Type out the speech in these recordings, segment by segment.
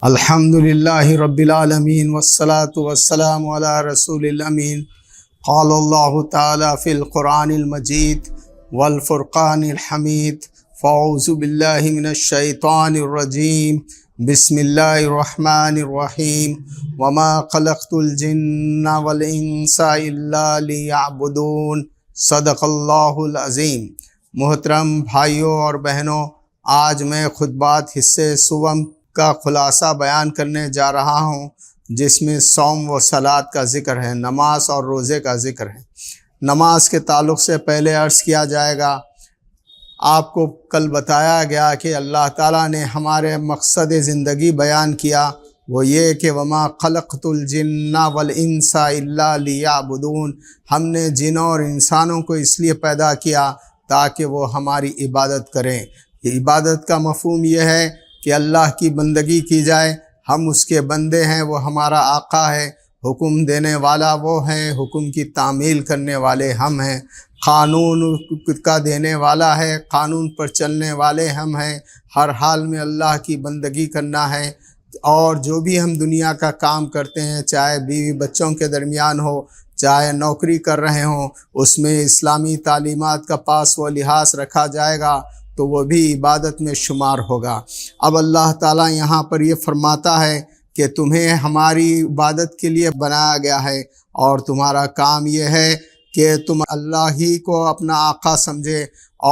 الحمدللہ رب العالمین والصلاة والسلام علی رسول الامین قال اللہ تعالی فی القرآن المجید والفرقان الحمید فاعوذ باللہ من الشیطان الرجیم بسم اللہ الرحمن الرحیم وما خلقت الجن والانس الا لیعبدون صدق اللہ العظیم۔ محترم بھائیوں اور بہنوں، آج میں خطبات حصے سوم کا خلاصہ بیان کرنے جا رہا ہوں، جس میں صوم و صلات کا ذکر ہے، نماز اور روزے کا ذکر ہے۔ نماز کے تعلق سے پہلے عرض کیا جائے گا، آپ کو کل بتایا گیا کہ اللہ تعالیٰ نے ہمارے مقصد زندگی بیان کیا، وہ یہ کہ وما خلقت الجن والانس الا لیعبدون، ہم نے جنوں اور انسانوں کو اس لیے پیدا کیا تاکہ وہ ہماری عبادت کریں۔ یہ عبادت کا مفہوم یہ ہے کہ اللہ کی بندگی کی جائے، ہم اس کے بندے ہیں، وہ ہمارا آقا ہے، حکم دینے والا وہ ہے، حکم کی تعمیل کرنے والے ہم ہیں، قانون کا دینے والا ہے، قانون پر چلنے والے ہم ہیں، ہر حال میں اللہ کی بندگی کرنا ہے۔ اور جو بھی ہم دنیا کا کام کرتے ہیں، چاہے بیوی بچوں کے درمیان ہو، چاہے نوکری کر رہے ہوں، اس میں اسلامی تعلیمات کا پاس و لحاظ رکھا جائے گا تو وہ بھی عبادت میں شمار ہوگا۔ اب اللہ تعالیٰ یہاں پر یہ فرماتا ہے کہ تمہیں ہماری عبادت کے لیے بنایا گیا ہے، اور تمہارا کام یہ ہے کہ تم اللہ ہی کو اپنا آقا سمجھے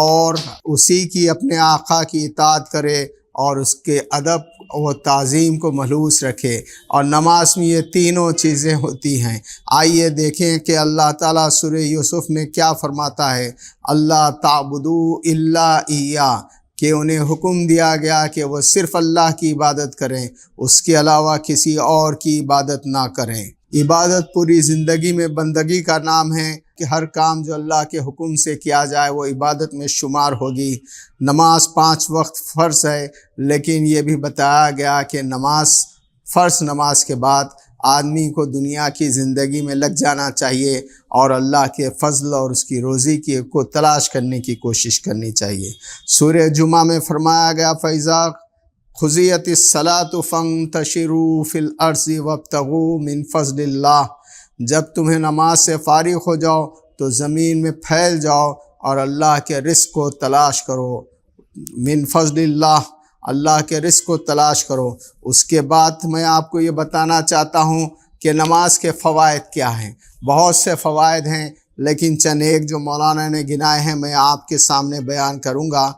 اور اسی کی اپنے آقا کی اطاعت کرے اور اس کے ادب و تعظیم کو ملحوظ رکھے۔ اور نماز میں یہ تینوں چیزیں ہوتی ہیں۔ آئیے دیکھیں کہ اللہ تعالیٰ سورہ یوسف میں کیا فرماتا ہے۔ اللہ تعبدوا الا ایہ، کہ انہیں حکم دیا گیا کہ وہ صرف اللہ کی عبادت کریں، اس کے علاوہ کسی اور کی عبادت نہ کریں۔ عبادت پوری زندگی میں بندگی کا نام ہے کہ ہر کام جو اللہ کے حکم سے کیا جائے وہ عبادت میں شمار ہوگی۔ نماز 5 وقت فرض ہے، لیکن یہ بھی بتایا گیا کہ فرض نماز کے بعد آدمی کو دنیا کی زندگی میں لگ جانا چاہیے اور اللہ کے فضل اور اس کی روزی کو تلاش کرنے کی کوشش کرنی چاہیے۔ سورہ جمعہ میں فرمایا گیا فَإِذَا قُضِيَتِ الصَّلَاةُ فَانتَشِرُوا فِي الْأَرْضِ وَابْتَغُوا مِن فَضْلِ اللَّهِ، جب تمہیں نماز سے فارغ ہو جاؤ تو زمین میں پھیل جاؤ اور اللہ کے رزق کو تلاش کرو۔ من فضل اللہ، اللہ کے رزق کو تلاش کرو۔ اس کے بعد میں آپ کو یہ بتانا چاہتا ہوں کہ نماز کے فوائد کیا ہیں۔ بہت سے فوائد ہیں، لیکن چند ایک جو مولانا نے گنائے ہیں میں آپ کے سامنے بیان کروں گا۔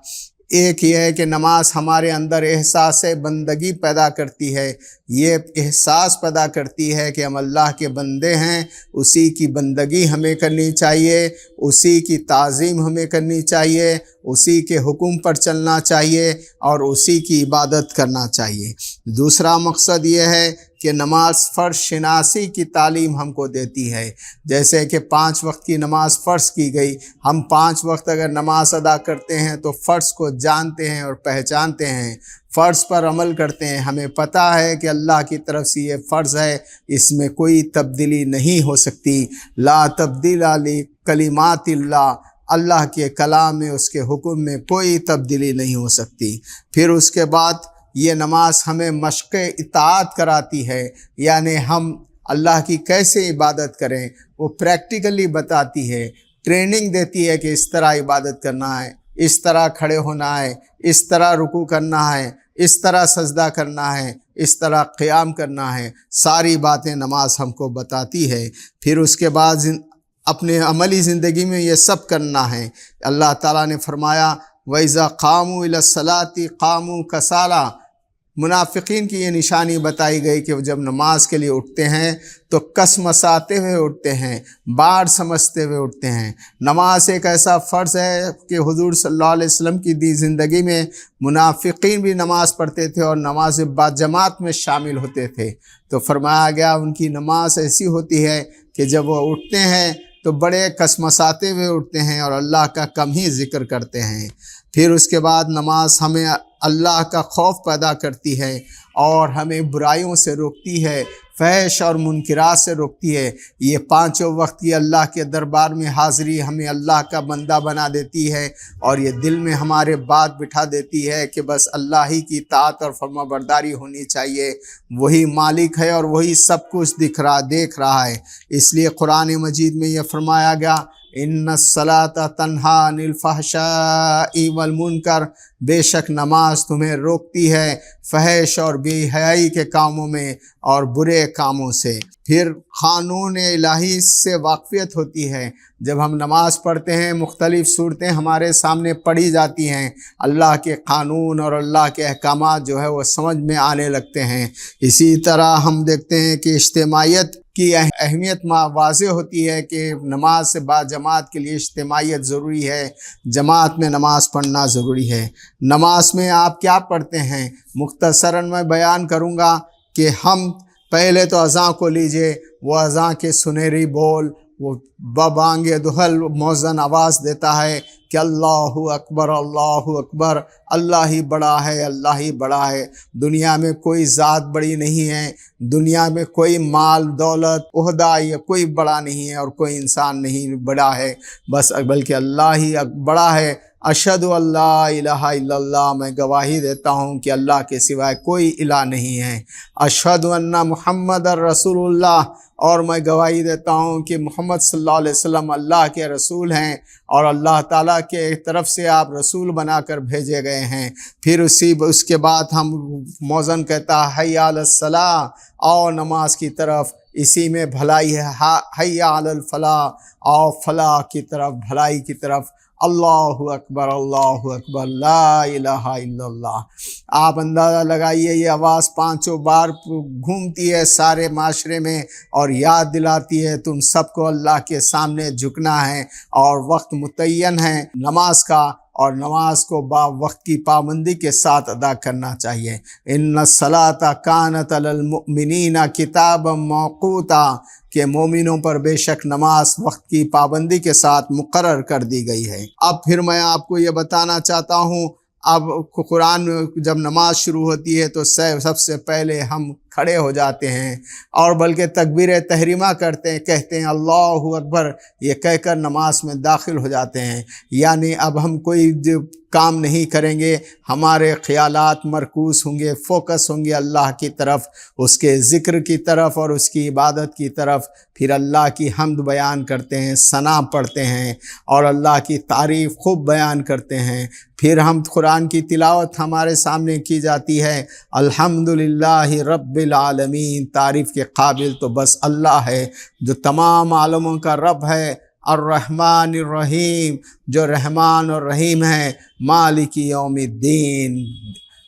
ایک یہ ہے کہ نماز ہمارے اندر احساس بندگی پیدا کرتی ہے، یہ احساس پیدا کرتی ہے کہ ہم اللہ کے بندے ہیں، اسی کی بندگی ہمیں کرنی چاہیے، اسی کی تعظیم ہمیں کرنی چاہیے، اسی کے حکم پر چلنا چاہیے اور اسی کی عبادت کرنا چاہیے۔ دوسرا مقصد یہ ہے کہ نماز فرض شناسی کی تعلیم ہم کو دیتی ہے، جیسے کہ 5 وقت کی نماز فرض کی گئی، ہم 5 وقت اگر نماز ادا کرتے ہیں تو فرض کو جانتے ہیں اور پہچانتے ہیں، فرض پر عمل کرتے ہیں، ہمیں پتہ ہے کہ اللہ کی طرف سے یہ فرض ہے، اس میں کوئی تبدیلی نہیں ہو سکتی۔ لا تبدیل لکلمات اللہ، اللہ کے کلام میں، اس کے حکم میں کوئی تبدیلی نہیں ہو سکتی۔ پھر اس کے بعد یہ نماز ہمیں مشق اطاعت کراتی ہے، یعنی ہم اللہ کی کیسے عبادت کریں وہ پریکٹیکلی بتاتی ہے، ٹریننگ دیتی ہے کہ اس طرح عبادت کرنا ہے، اس طرح کھڑے ہونا ہے، اس طرح رکوع کرنا ہے، اس طرح سجدہ کرنا ہے، اس طرح قیام کرنا ہے، ساری باتیں نماز ہم کو بتاتی ہے۔ پھر اس کے بعد اپنے عملی زندگی میں یہ سب کرنا ہے۔ اللہ تعالیٰ نے فرمایا وَإِذَا قَامُوا إِلَى الصَّلَاةِ قَامُوا كَسَالَىٰ، منافقین کی یہ نشانی بتائی گئی کہ وہ جب نماز کے لیے اٹھتے ہیں تو کسمساتے ہوئے اٹھتے ہیں، بار سمجھتے ہوئے اٹھتے ہیں۔ نماز ایک ایسا فرض ہے کہ حضور صلی اللہ علیہ وسلم کی زندگی میں منافقین بھی نماز پڑھتے تھے اور نماز باجماعت میں شامل ہوتے تھے، تو فرمایا گیا ان کی نماز ایسی ہوتی ہے کہ جب وہ اٹھتے ہیں تو بڑے کسمساتے ہوئے اٹھتے ہیں اور اللہ کا کم ہی ذکر کرتے ہیں۔ پھر اس کے بعد نماز ہمیں اللہ کا خوف پیدا کرتی ہے اور ہمیں برائیوں سے روکتی ہے، فحش اور منکرات سے روکتی ہے۔ یہ پانچوں وقت کی اللہ کے دربار میں حاضری ہمیں اللہ کا بندہ بنا دیتی ہے، اور یہ دل میں ہمارے بات بٹھا دیتی ہے کہ بس اللہ ہی کی اطاعت اور فرما برداری ہونی چاہیے۔ وہی مالک ہے اور وہی سب کچھ دیکھ رہا ہے۔ اس لیے قرآن مجید میں یہ فرمایا گیا، ان الصلاۃ تنہا عن الفحشاء والمنکر، بے شک نماز تمہیں روکتی ہے فحش اور بے حیائی کے کاموں میں اور برے کاموں سے۔ پھر قانون الہی سے واقفیت ہوتی ہے۔ جب ہم نماز پڑھتے ہیں مختلف صورتیں ہمارے سامنے پڑھی جاتی ہیں، اللہ کے قانون اور اللہ کے احکامات جو ہے وہ سمجھ میں آنے لگتے ہیں۔ اسی طرح ہم دیکھتے ہیں کہ اجتماعیت کی اہمیت واضح ہوتی ہے کہ نماز سے بعد جماعت کے لیے اجتماعیت ضروری ہے، جماعت میں نماز پڑھنا ضروری ہے۔ نماز میں آپ کیا پڑھتے ہیں؟ مختصراً میں بیان کروں گا کہ ہم پہلے تو اذان کو لیجئے، وہ اذان کے سنہری بول، وہ ببانگ دہل مؤذن آواز دیتا ہے کہ اللہ اکبر اللہ اکبر، اللہ ہی بڑا ہے، اللہ ہی بڑا ہے۔ دنیا میں کوئی ذات بڑی نہیں ہے، دنیا میں کوئی مال دولت عہدہ یا کوئی بڑا نہیں ہے، اور کوئی انسان نہیں بڑا ہے، بس بلکہ اللہ ہی بڑا ہے۔ اشہد ان لا الہ الا اللہ، میں گواہی دیتا ہوں کہ اللہ کے سوائے کوئی الہ نہیں ہے۔ اشہد ان محمد رسول اللہ، اور میں گواہی دیتا ہوں کہ محمد صلی اللہ علیہ وسلم اللہ کے رسول ہیں اور اللہ تعالیٰ کے طرف سے آپ رسول بنا کر بھیجے گئے ہیں۔ پھر اس کے بعد ہم مؤذن کہتا ہے حی علی الصلاۃ، آؤ نماز کی طرف، اسی میں بھلائی ہے، حی علی الفلاح، آؤ فلاح کی طرف، بھلائی کی طرف۔ اللہ اکبر لا الہ الا اللہ۔ آپ اندازہ لگائیے یہ آواز 5 بار گھومتی ہے سارے معاشرے میں اور یاد دلاتی ہے تم سب کو اللہ کے سامنے جھکنا ہے، اور وقت متعین ہے نماز کا، اور نماز کو وقت کی پابندی کے ساتھ ادا کرنا چاہیے۔ ان الصلاۃ کانت علی المؤمنین کتابا موقوتا، کہ مومنوں پر بے شک نماز وقت کی پابندی کے ساتھ مقرر کر دی گئی ہے۔ اب پھر میں آپ کو یہ بتانا چاہتا ہوں، اب قرآن میں جب نماز شروع ہوتی ہے تو سب سے پہلے ہم کھڑے ہو جاتے ہیں، اور بلکہ تکبیر تحریمہ کہتے ہیں اللہ اکبر، یہ کہہ کر نماز میں داخل ہو جاتے ہیں۔ یعنی اب ہم کوئی کام نہیں کریں گے، ہمارے خیالات مرکوز ہوں گے، فوکس ہوں گے اللہ کی طرف، اس کے ذکر کی طرف اور اس کی عبادت کی طرف۔ پھر اللہ کی حمد بیان کرتے ہیں، ثنا پڑھتے ہیں اور اللہ کی تعریف خوب بیان کرتے ہیں۔ پھر ہم قرآن کی تلاوت ہمارے سامنے کی جاتی ہے، الحمدللہ رب العالمین، تعریف کے قابل تو بس اللہ ہے جو تمام عالموں کا رب ہے، الرحمن الرحیم، جو رحمان اور رحیم ہے، مالک یوم الدین،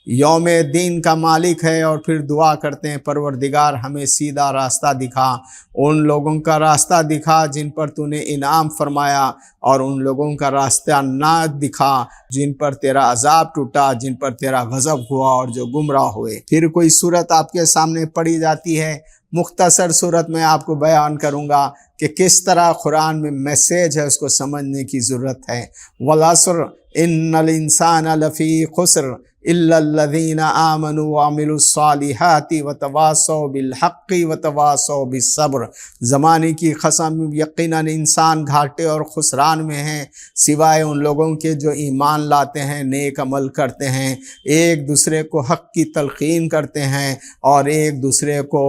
یوم دین کا مالک ہے۔ اور پھر دعا کرتے ہیں پروردگار ہمیں سیدھا راستہ دکھا، ان لوگوں کا راستہ دکھا جن پر تو نے انعام فرمایا، اور ان لوگوں کا راستہ نہ دکھا جن پر تیرا عذاب ٹوٹا، جن پر تیرا غضب ہوا اور جو گمراہ ہوئے۔ پھر کوئی صورت آپ کے سامنے پڑھی جاتی ہے، مختصر صورت میں آپ کو بیان کروں گا کہ کس طرح قرآن میں میسیج ہے، اس کو سمجھنے کی ضرورت ہے۔ والعصر ان الانسان لفی خسر الا الذین آمنوا وعملوا الصالحات وتواصوا بالحق وتواصوا بالصبر، زمانے کی قسم یقیناً انسان گھاٹے اور خسران میں ہیں سوائے ان لوگوں کے جو ایمان لاتے ہیں، نیک عمل کرتے ہیں، ایک دوسرے کو حق کی تلقین کرتے ہیں اور ایک دوسرے کو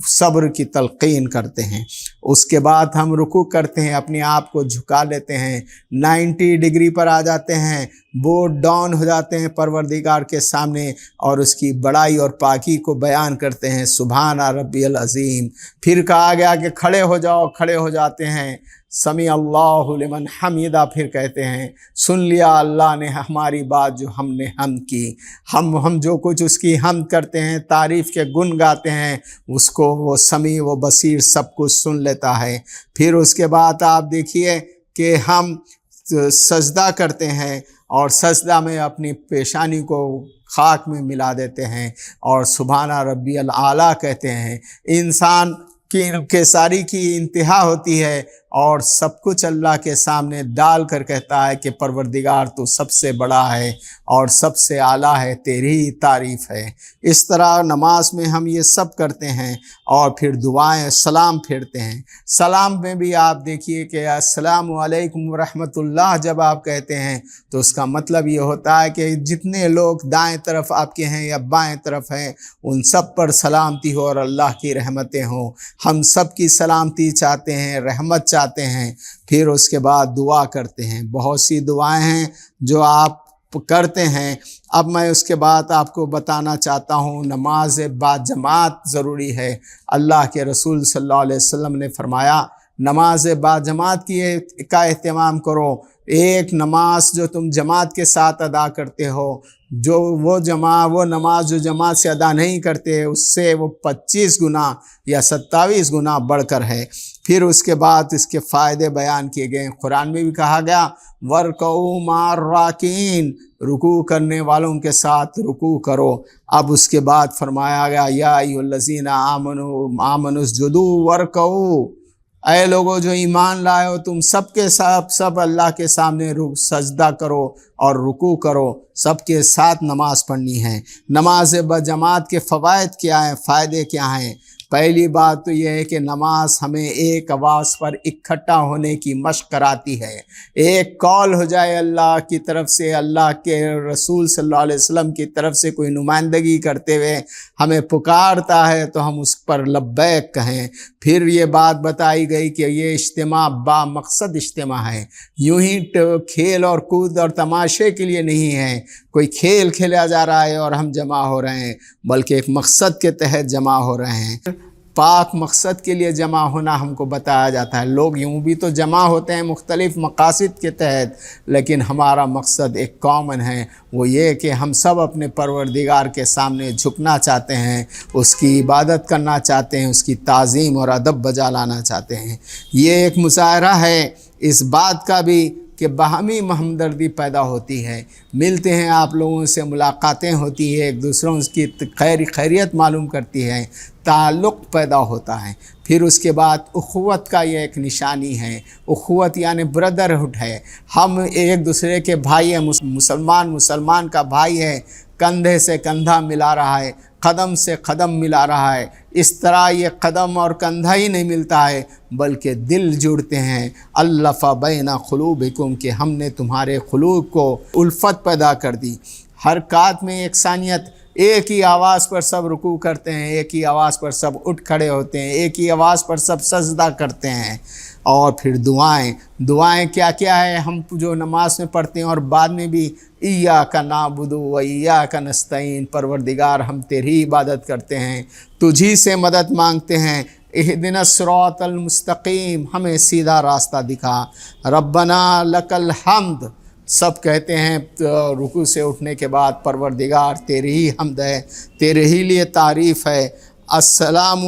صبر کی تلقین کرتے ہیں۔ اس کے بعد ہم رکوع کرتے ہیں، اپنے آپ کو جھکا لیتے ہیں، 90 ڈگری پر آ جاتے ہیں، بورڈ ڈاؤن ہو جاتے ہیں پروردگار کے سامنے، اور اس کی بڑائی اور پاکی کو بیان کرتے ہیں، سبحان ربی العظیم۔ پھر کہا گیا کہ کھڑے ہو جاؤ، کھڑے ہو جاتے ہیں، سمیع اللہ لمن حمیدہ، پھر کہتے ہیں سن لیا اللہ نے ہماری بات جو ہم نے حمد کی، ہم جو کچھ اس کی حمد کرتے ہیں، تعریف کے گن گاتے ہیں، اس کو وہ سمیع و بصیر سب کچھ سن لیتا ہے۔ پھر اس کے بعد آپ دیکھیے کہ ہم سجدہ کرتے ہیں، اور سجدہ میں اپنی پیشانی کو خاک میں ملا دیتے ہیں اور سبحان ربی الاعلیٰ کہتے ہیں۔ انسان کی ساری کی انتہا ہوتی ہے اور سب کچھ اللہ کے سامنے ڈال کر کہتا ہے کہ پروردگار تو سب سے بڑا ہے اور سب سے اعلیٰ ہے، تیری ہی تعریف ہے۔ اس طرح نماز میں ہم یہ سب کرتے ہیں، اور پھر دعائیں، سلام پھیرتے ہیں۔ سلام میں بھی آپ دیکھیے کہ السلام علیکم ورحمۃ اللہ جب آپ کہتے ہیں تو اس کا مطلب یہ ہوتا ہے کہ جتنے لوگ دائیں طرف آپ کے ہیں یا بائیں طرف ہیں ان سب پر سلامتی ہو اور اللہ کی رحمتیں ہوں۔ ہم سب کی سلامتی چاہتے ہیں، رحمت چاہتے ہیں، پھر اس کے بعد دعا کرتے ہیں۔ بہت سی دعائیں ہیں جو آپ کرتے ہیں۔ اب میں اس کے بعد آپ کو بتانا چاہتا ہوں، نماز با جماعت ضروری ہے۔ اللہ کے رسول صلی اللہ علیہ وسلم نے فرمایا نماز با جماعت کا اہتمام کرو۔ ایک نماز جو تم جماعت کے ساتھ ادا کرتے ہو، وہ نماز جو جماعت سے ادا نہیں کرتے اس سے وہ 25 گنا یا 27 گنا بڑھ کر ہے۔ پھر اس کے بعد اس کے فائدے بیان کیے گئے۔ قرآن میں بھی کہا گیا وَارْكَعُوا مَعَ الرَّاكِعِينَ، رکوع کرنے والوں کے ساتھ رکوع کرو۔ اب اس کے بعد فرمایا گیا یا ایھا الذین آمنوا اسجدوا وارکعوا، اے لوگو جو ایمان لائے ہو تم سب کے سب اللہ کے سامنے سجدہ کرو اور رکوع کرو، سب کے ساتھ نماز پڑھنی ہے۔ نماز بجماعت کے فوائد کیا ہیں، فائدے کیا ہیں؟ پہلی بات تو یہ ہے کہ نماز ہمیں ایک آواز پر اکٹھا ہونے کی مشق کراتی ہے۔ ایک کال ہو جائے اللہ کی طرف سے، اللہ کے رسول صلی اللہ علیہ وسلم کی طرف سے کوئی نمائندگی کرتے ہوئے ہمیں پکارتا ہے تو ہم اس پر لبیک کہیں۔ پھر یہ بات بتائی گئی کہ یہ اجتماع با مقصد اجتماع ہے، یوں ہی کھیل اور کود اور تماشے کے لیے نہیں ہے، کوئی کھیل کھیلا جا رہا ہے اور ہم جمع ہو رہے ہیں، بلکہ ایک مقصد کے تحت جمع ہو رہے ہیں۔ پاک مقصد کے لیے جمع ہونا ہم کو بتایا جاتا ہے۔ لوگ یوں بھی تو جمع ہوتے ہیں مختلف مقاصد کے تحت، لیکن ہمارا مقصد ایک کامن ہے، وہ یہ کہ ہم سب اپنے پروردگار کے سامنے جھکنا چاہتے ہیں، اس کی عبادت کرنا چاہتے ہیں، اس کی تعظیم اور ادب بجا لانا چاہتے ہیں۔ یہ ایک مظاہرہ ہے اس بات کا بھی کہ باہمی ہمدردی پیدا ہوتی ہے، ملتے ہیں آپ لوگوں سے، ملاقاتیں ہوتی ہیں، ایک دوسروں کی خیریت معلوم کرتی ہے، تعلق پیدا ہوتا ہے۔ پھر اس کے بعد اخوت کا یہ ایک نشانی ہے۔ اخوت یعنی بردرہڈ ہے، ہم ایک دوسرے کے بھائی ہیں، مسلمان کا بھائی ہے، کندھے سے کندھا ملا رہا ہے، قدم سے قدم ملا رہا ہے۔ اس طرح یہ قدم اور کندھا ہی نہیں ملتا ہے بلکہ دل جڑتے ہیں۔ الف بین قلوبکم، کہ ہم نے تمہارے قلوب کو الفت پیدا کر دی۔ حرکات میں یکسانیت، ایک ہی آواز پر سب رکوع کرتے ہیں، ایک ہی آواز پر سب اٹھ کھڑے ہوتے ہیں، ایک ہی آواز پر سب سجدہ کرتے ہیں۔ اور پھر دعائیں کیا کیا ہے ہم جو نماز میں پڑھتے ہیں اور بعد میں بھی ایاک نعبد و ایاک نستعین، پروردگار ہم تیری عبادت کرتے ہیں، تجھی سے مدد مانگتے ہیں۔ اہدنا الصراط المستقیم، ہمیں سیدھا راستہ دکھا۔ ربنا لک الحمد، سب کہتے ہیں رکوع سے اٹھنے کے بعد پروردگار تیری ہی حمد ہے، تیرے ہی لیے تعریف ہے۔ السلام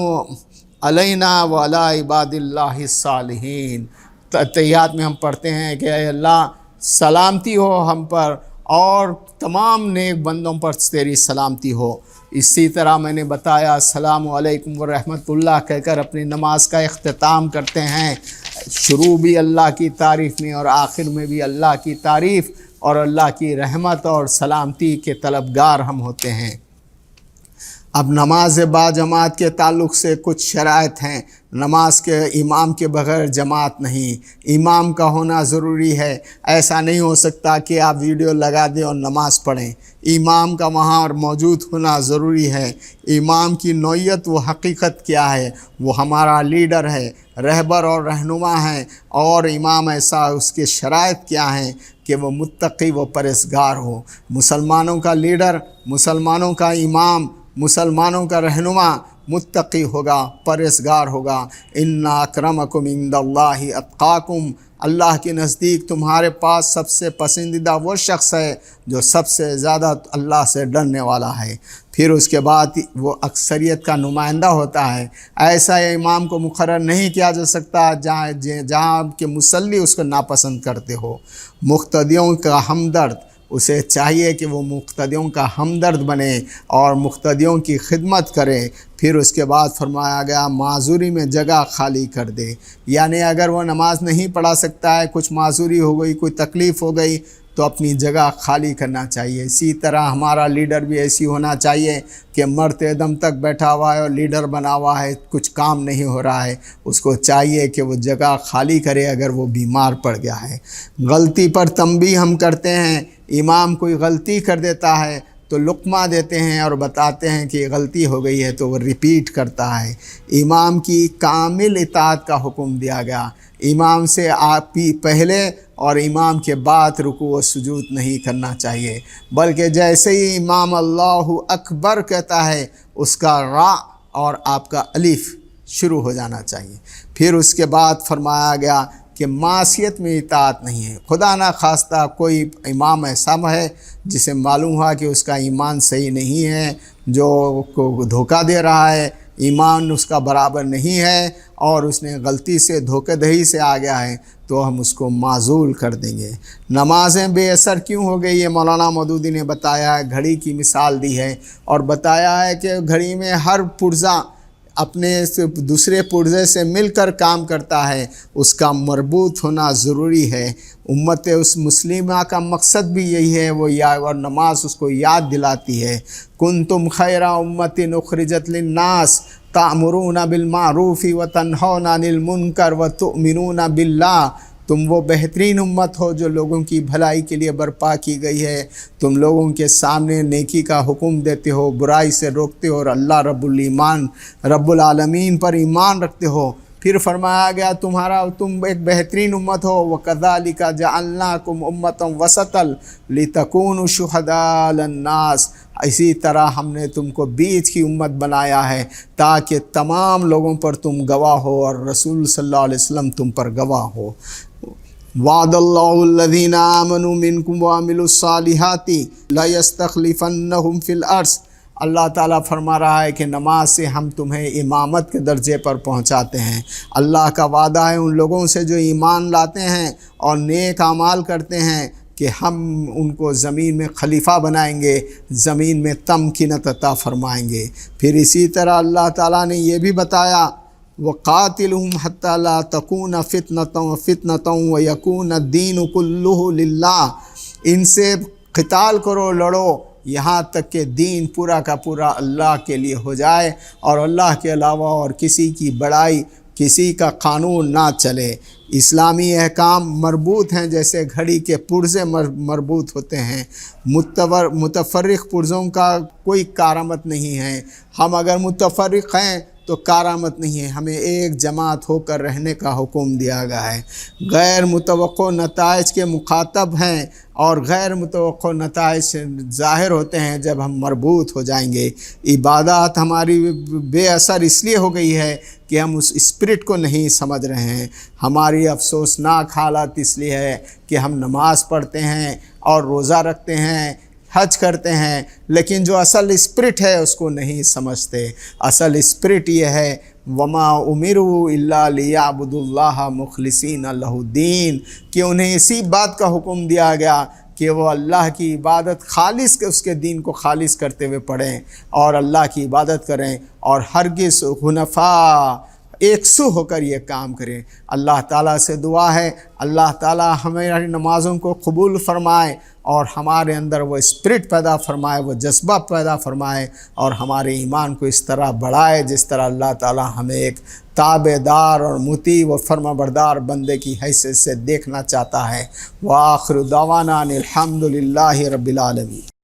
علینا وعلی عباد اللہ الصالحین، تحیات میں ہم پڑھتے ہیں کہ اے اللہ سلامتی ہو ہم پر اور تمام نیک بندوں پر تیری سلامتی ہو۔ اسی طرح میں نے بتایا السلام علیکم ورحمۃ اللہ کہہ کر اپنی نماز کا اختتام کرتے ہیں۔ شروع بھی اللہ کی تعریف میں اور آخر میں بھی اللہ کی تعریف اور اللہ کی رحمت اور سلامتی کے طلبگار ہم ہوتے ہیں۔ اب نماز با جماعت کے تعلق سے کچھ شرائط ہیں۔ نماز کے امام کے بغیر جماعت نہیں، امام کا ہونا ضروری ہے۔ ایسا نہیں ہو سکتا کہ آپ ویڈیو لگا دیں اور نماز پڑھیں، امام کا وہاں موجود ہونا ضروری ہے۔ امام کی نوعیت و حقیقت کیا ہے؟ وہ ہمارا لیڈر ہے، رہبر اور رہنما ہے، اور امام ایسا اس کے شرائط کیا ہیں کہ وہ متقی و پرہیزگار ہو۔ مسلمانوں کا لیڈر، مسلمانوں کا امام، مسلمانوں کا رہنما متقی ہوگا، پرہیزگار ہوگا۔ ان اکرمکم عند اللہ اتقاکم، اللہ کے نزدیک تمہارے پاس سب سے پسندیدہ وہ شخص ہے جو سب سے زیادہ اللہ سے ڈرنے والا ہے۔ پھر اس کے بعد وہ اکثریت کا نمائندہ ہوتا ہے۔ ایسا امام کو مقرر نہیں کیا جا سکتا جہاں کہ مصلی اس کو ناپسند کرتے ہو۔ مقتدیوں کا ہمدرد، اسے چاہیے کہ وہ مقتدیوں کا ہمدرد بنے اور مقتدیوں کی خدمت کرے۔ پھر اس کے بعد فرمایا گیا معذوری میں جگہ خالی کر دے، یعنی اگر وہ نماز نہیں پڑھا سکتا ہے، کچھ معذوری ہو گئی، کوئی تکلیف ہو گئی، تو اپنی جگہ خالی کرنا چاہیے۔ اسی طرح ہمارا لیڈر بھی ایسی ہونا چاہیے کہ مرتے دم تک بیٹھا ہوا ہے اور لیڈر بنا ہوا ہے، کچھ کام نہیں ہو رہا ہے، اس کو چاہیے کہ وہ جگہ خالی کرے اگر وہ بیمار پڑ گیا ہے۔ غلطی پر تنبیہ ہم کرتے ہیں، امام کوئی غلطی کر دیتا ہے تو لقمہ دیتے ہیں اور بتاتے ہیں کہ غلطی ہو گئی ہے تو وہ ریپیٹ کرتا ہے۔ امام کی کامل اطاعت کا حکم دیا گیا، امام سے آپ پہلے اور امام کے بعد رکوع و سجود نہیں کرنا چاہیے، بلکہ جیسے ہی امام اللہ اکبر کہتا ہے اس کا را اور آپ کا الف شروع ہو جانا چاہیے۔ پھر اس کے بعد فرمایا گیا کہ معصیت میں اطاعت نہیں ہے۔ خدا نہ خواستہ کوئی امام ایسا ہے جسے معلوم ہوا کہ اس کا ایمان صحیح نہیں ہے، جو کو دھوکہ دے رہا ہے، ایمان اس کا برابر نہیں ہے اور اس نے غلطی سے دھوکہ دہی سے آ گیا ہے، تو ہم اس کو معزول کر دیں گے۔ نمازیں بے اثر کیوں ہو گئی ہے؟ مولانا مودودی نے بتایا ہے، گھڑی کی مثال دی ہے اور بتایا ہے کہ گھڑی میں ہر پرزہ اپنے دوسرے پرزے سے مل کر کام کرتا ہے، اس کا مربوط ہونا ضروری ہے۔ امت اس مسلمہ کا مقصد بھی یہی ہے، وہ اور نماز اس کو یاد دلاتی ہے۔ کنتم خیر امت اخرجت للناس تأمرون بالمعروف وتنہون عن المنکر وتؤمنون باللہ، تم وہ بہترین امت ہو جو لوگوں کی بھلائی کے لیے برپا کی گئی ہے، تم لوگوں کے سامنے نیکی کا حکم دیتے ہو، برائی سے روکتے ہو اور اللہ رب العالمین پر ایمان رکھتے ہو۔ پھر فرمایا گیا تم ایک بہترین امت ہو، وَكَذَلِكَ جَعَلْنَاكُمْ أُمَّةً وَسَطًا لِتَكُونُوا شُهَدَاءَ عَلَى النَّاسِ، اسی طرح ہم نے تم کو بیچ کی امت بنایا ہے تاکہ تمام لوگوں پر تم گواہ ہو اور رسول صلی اللہ علیہ وسلم تم پر گواہ ہو۔ وعد اللہ الذین آمنوا منکم وعملوا الصالحات لیستخلفنہم فی الارض، اللہ تعالیٰ فرما رہا ہے کہ نماز سے ہم تمہیں امامت کے درجے پر پہنچاتے ہیں۔ اللہ کا وعدہ ہے ان لوگوں سے جو ایمان لاتے ہیں اور نیک اعمال کرتے ہیں کہ ہم ان کو زمین میں خلیفہ بنائیں گے، زمین میں تمکینت عطا فرمائیں گے۔ پھر اسی طرح اللہ تعالیٰ نے یہ بھی بتایا وَقَاتِلْهُمْ حَتَّى لَا تَكُونَ فِتْنَةٌ وَيَكُونَ الدِّينُ كُلُّهُ لِلَّهِ، ان سے قتال کرو، لڑو، یہاں تک کہ دین پورا کا پورا اللہ کے لیے ہو جائے اور اللہ کے علاوہ اور کسی کی بڑائی، کسی کا قانون نہ چلے۔ اسلامی احکام مربوط ہیں جیسے گھڑی کے پرزے مربوط ہوتے ہیں، متفرق پرزوں کا کوئی کارآمد نہیں ہے۔ ہم اگر متفرق ہیں تو کارآمد نہیں ہے، ہمیں ایک جماعت ہو کر رہنے کا حکم دیا گیا ہے۔ غیر متوقع نتائج کے مخاطب ہیں اور غیر متوقع نتائج سے ظاہر ہوتے ہیں جب ہم مربوط ہو جائیں گے۔ عبادات ہماری بے اثر اس لیے ہو گئی ہے کہ ہم اس اسپرٹ کو نہیں سمجھ رہے ہیں۔ ہماری افسوسناک حالت اس لیے ہے کہ ہم نماز پڑھتے ہیں اور روزہ رکھتے ہیں، حج کرتے ہیں، لیکن جو اصل اسپرٹ ہے اس کو نہیں سمجھتے۔ اصل اسپرٹ یہ ہے وَمَا أُمِرُوا إِلَّا لِيَعْبُدُوا اللَّهَ مُخْلِصِينَ لَهُ الدِّينَ، کہ انہیں اسی بات کا حکم دیا گیا کہ وہ اللہ کی عبادت خالص اس کے دین کو خالص کرتے ہوئے پڑھیں اور اللہ کی عبادت کریں اور ہرگز حنفاء ایک سو ہو کر یہ کام کریں۔ اللہ تعالیٰ سے دعا ہے اللہ تعالیٰ ہماری نمازوں کو قبول فرمائے اور ہمارے اندر وہ اسپرٹ پیدا فرمائے، وہ جذبہ پیدا فرمائے اور ہمارے ایمان کو اس طرح بڑھائے جس طرح اللہ تعالیٰ ہمیں ایک تابع دار اور مطیع و فرما بردار بندے کی حیثیت سے دیکھنا چاہتا ہے۔ وآخر دعوانا ان الحمد للہ رب العالمین۔